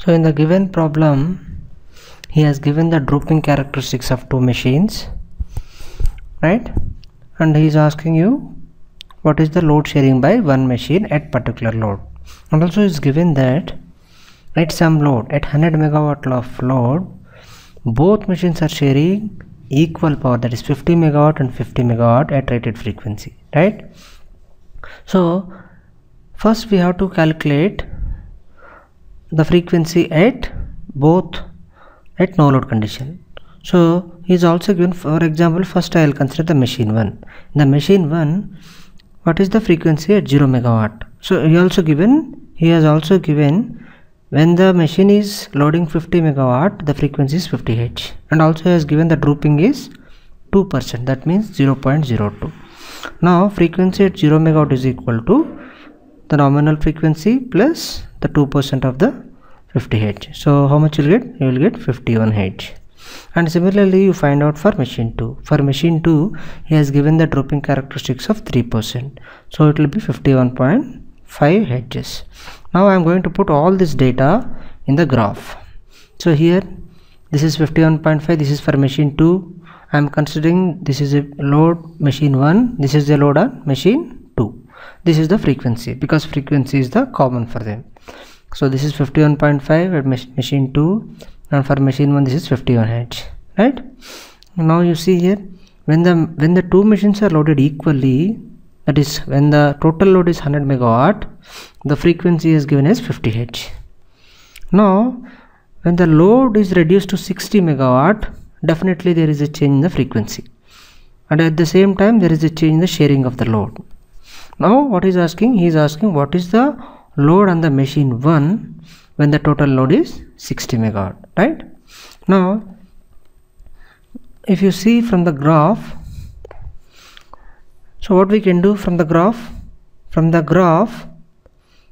So in the given problem, he has given the drooping characteristics of two machines, right? And he is asking you what is the load sharing by one machine at particular load. And also is given that at some load, at 100 megawatt of load, both machines are sharing equal power, that is 50 megawatt and 50 megawatt at rated frequency, right? So first we have to calculate the frequency at both at no load condition. So he is also given, for example, first I will consider the machine 1. In the machine 1, what is the frequency at 0 megawatt? So he has also given when the machine is loading 50 megawatt, the frequency is 50 Hz, and also has given the drooping is 2%, that means 0.02. Now frequency at 0 megawatt is equal to the nominal frequency plus the 2% of the 50 Hz. So how much you will get? You will get 51 Hz. And similarly you find out for machine 2. For machine 2, he has given the drooping characteristics of 3%. So it will be 51.5 Hz. Now I am going to put all this data in the graph. So here this is 51.5, this is for machine 2. I am considering this is a load machine 1, this is the load on machine 2. This is the frequency, because frequency is the common for them. So this is 51.5 at machine 2, and for machine 1 this is 51 Hz, right? Now you see here, when the two machines are loaded equally, that is when the total load is 100 megawatt, the frequency is given as 50 Hz. Now when the load is reduced to 60 megawatt, definitely there is a change in the frequency, and at the same time there is a change in the sharing of the load. Now what is asking? He is asking what is the load on the machine 1 when the total load is 60 megawatt, right? Now if you see from the graph, so what we can do from the graph? From the graph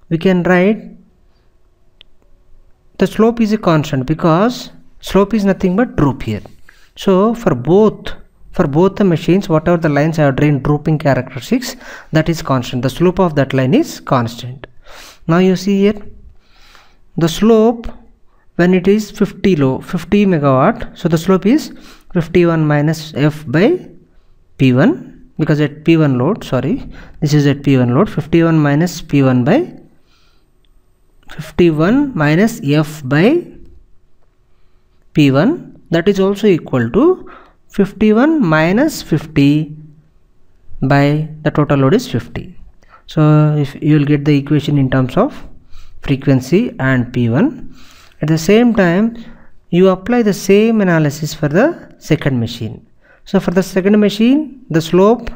we can write the slope is a constant, because slope is nothing but droop here. So for both the machines, whatever the lines I have drawn drooping characteristics, that is constant. The slope of that line is constant. Now you see here the slope when it is 50 megawatt, so the slope is 51 minus f by p1, because at p1 load, sorry, this is at p1 load, 51 minus p1 by 51 minus f by p1, that is also equal to 51 minus 50 by the total load is 50. So if you will get the equation in terms of frequency and p1. At the same time you apply the same analysis for the second machine. So for the second machine, the slope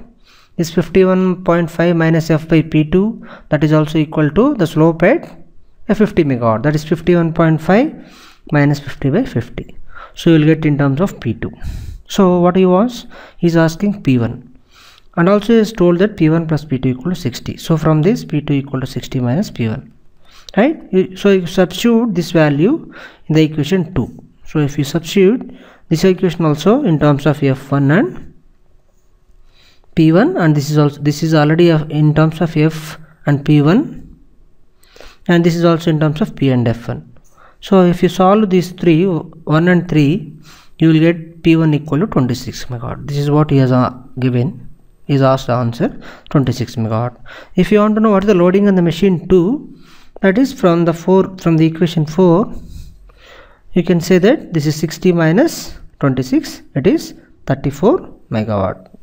is 51.5 minus f by p2, that is also equal to the slope at a 50 megawatt, that is 51.5 minus 50 by 50. So you will get in terms of p2. So what he wants, he is asking p1, and also he is told that p1 plus p2 equal to 60. So from this, p2 equal to 60 minus p1, right? So you substitute this value in the equation 2. So if you substitute this equation also in terms of f1 and p1, and this is already in terms of f and p1, and this is also in terms of p and f1. So if you solve these three, 1 and 3, you will get p1 equal to 26 megawatt. This is what he has given. He is asked to answer 26 megawatt. If you want to know what is the loading on the machine 2, that is from the equation 4, you can say that this is 60 minus 26, it is 34 megawatt.